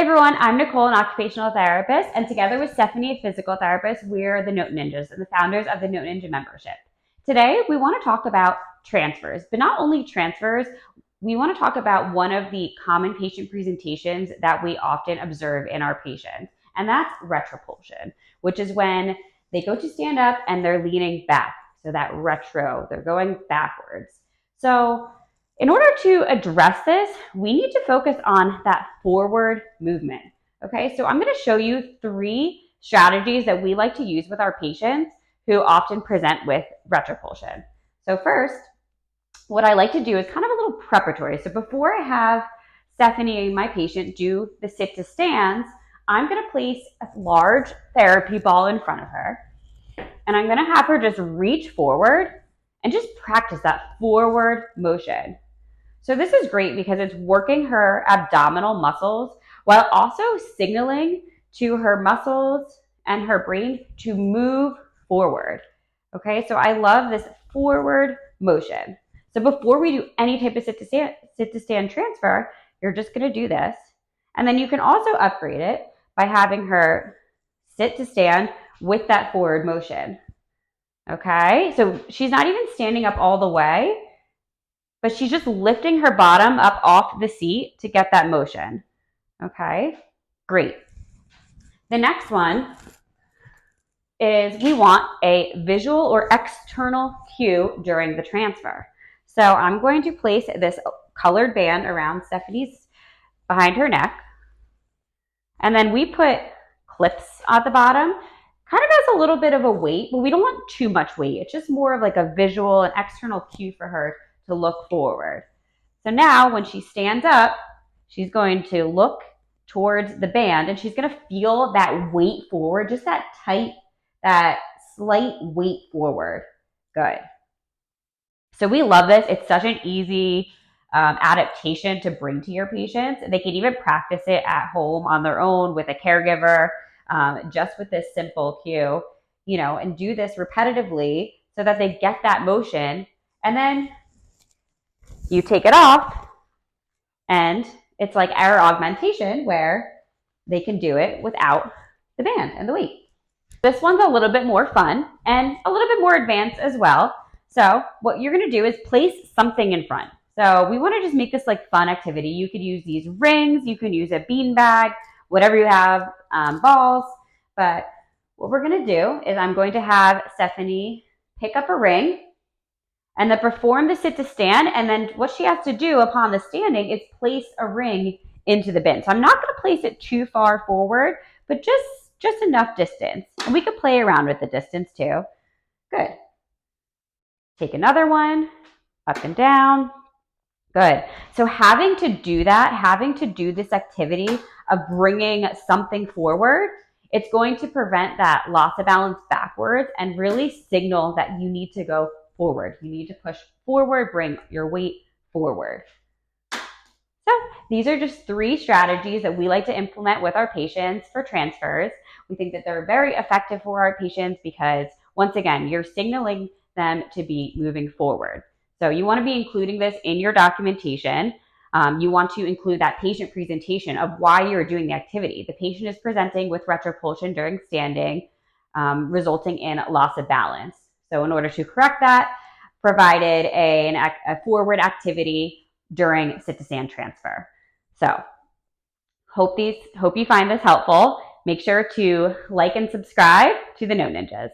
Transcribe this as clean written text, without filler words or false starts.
everyone, I'm Nicole, an occupational therapist, and together with Stephanie, a physical therapist, we're the Note Ninjas and the founders of the Note Ninja membership. Today, we want to talk about transfers, but not only transfers, we want to talk about one of the common patient presentations that we often observe in our patients, and that's retropulsion, which is when they go to stand up and they're leaning back. So that retro, they're going backwards. So in order to address this, we need to focus on that forward movement. Okay, so I'm going to show you 3 strategies that we like to use with our patients who often present with retropulsion. So first, what I like to do is kind of a little preparatory. So before I have Stephanie, my patient, do the sit to stands, I'm going to place a large therapy ball in front of her, and I'm going to have her just reach forward and just practice that forward motion. So this is great because it's working her abdominal muscles while also signaling to her muscles and her brain to move forward. Okay, so I love this forward motion. So before we do any type of sit to stand transfer, you're just going to do this. And then you can also upgrade it by having her sit to stand with that forward motion. Okay, so she's not even standing up all the way, but she's just lifting her bottom up off the seat to get that motion. Okay, great. The next one is we want a visual or external cue during the transfer. So I'm going to place this colored band around Stephanie's behind her neck. And then we put clips at the bottom, kind of as a little bit of a weight, but we don't want too much weight. It's just more of like a visual and external cue for her to look forward. So now when she stands up, she's going to look towards the band and she's going to feel that weight forward, just that tight, that slight weight forward. Good. So we love this. It's such an easy adaptation to bring to your patients. They can even practice it at home on their own with a caregiver, just with this simple cue, and do this repetitively so that they get that motion. And then you take it off, and it's like air augmentation where they can do it without the band and the weight. This one's a little bit more fun and a little bit more advanced as well. So what you're going to do is place something in front. So we want to just make this like fun activity. You could use these rings, you can use a bean bag, whatever you have, balls. But what we're going to do is I'm going to have Stephanie pick up a ring and then perform the sit to stand. And then what she has to do upon the standing is place a ring into the bin. So I'm not going to place it too far forward, but just enough distance. And we could play around with the distance too. Good. Take another one, up and down. Good. So having to do that, having to do this activity of bringing something forward, it's going to prevent that loss of balance backwards and really signal that you need to go forward. You need to push forward, bring your weight forward. So these are just 3 strategies that we like to implement with our patients for transfers. We think that they're very effective for our patients because, once again, you're signaling them to be moving forward. So you want to be including this in your documentation. You want to include that patient presentation of why you're doing the activity. The patient is presenting with retropulsion during standing, resulting in loss of balance. So in order to correct that, provided a forward activity during sit to stand transfer. So hope you find this helpful. Make sure to like and subscribe to the Note Ninjas.